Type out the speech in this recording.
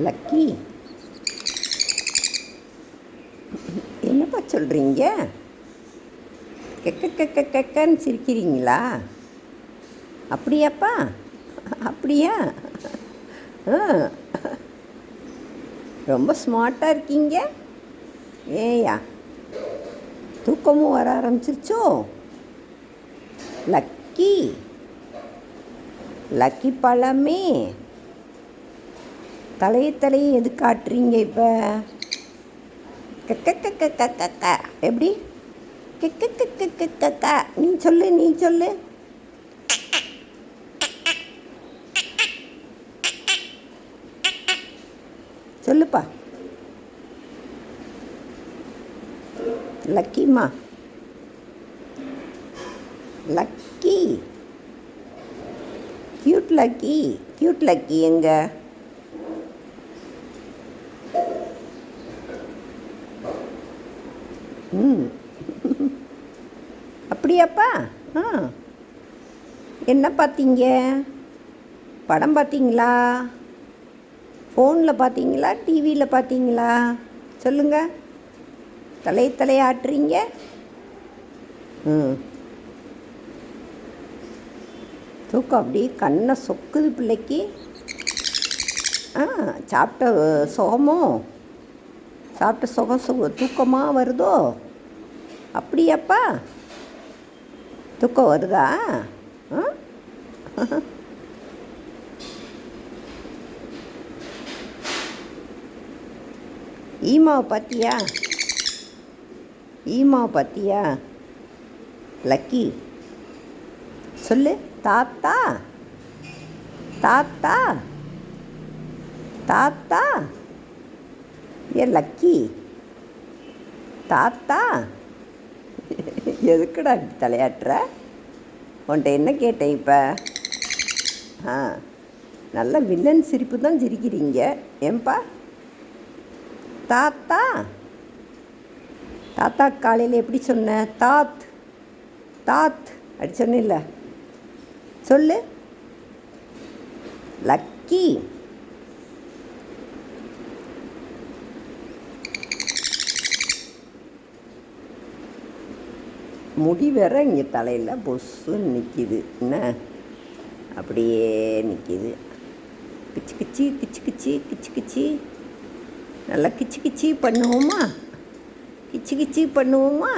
Lucky, என்னப்பா சொல்கிறீங்க? கெக்கன்னு சிரிக்கிறீங்களா? அப்படியாப்பா? அப்படியா? ஆ, ரொம்ப ஸ்மார்ட்டாக இருக்கீங்க. ஏயா, தூக்கமும் வர ஆரம்பிச்சிருச்சோ? லக்கி, லக்கி பழமே, தலையை எது காட்டுறீங்க இப்போ? கக்க எப்படி? கக்க நீ சொல்லு. சொல்லுப்பா. லக்கிம்மா, லக்கி, கியூட் லக்கி எங்க? ம், அப்படியாப்பா? ஆ, என்ன பார்த்தீங்க? படம் பார்த்தீங்களா? ஃபோனில் பார்த்தீங்களா? டிவியில் பார்த்தீங்களா? சொல்லுங்கள். தலையாட்டுறீங்க. ம், தூக்கம் அப்படியே கண்ணை சொக்குது பிள்ளைக்கு. ஆ, சாப்பிட்ட சுகமோ? சாப்பிட்ட சுகம் தூக்கமாக வருதோ? அப்படியாப்பா? தூக்கம் வருதா? ஆ, ஈமாவை பார்த்தியா? லக்கி, சொல்லு. தாத்தா, தாத்தா, தாத்தா, ஏ லக்கி, தாத்தா, எதுக்குடா இப்படி தலையாட்டுற? உன்கிட்ட என்ன கேட்டேன் இப்போ? ஆ, நல்ல வில்லன் சிரிப்பு தான் சிரிக்கிறீங்க. ஏன்பா? தாத்தா, தாத்தா காலையில் எப்படி சொன்ன? தாத் அப்படி சொன்னில்ல. சொல்லு. லக்கி, முடி வேற இங்கே தலையில் பொஸ்ஸுன்னு நிற்கிது. என்ன அப்படியே நிற்கிது. கிச்சு நல்லா கிச்சு பண்ணுவோமா?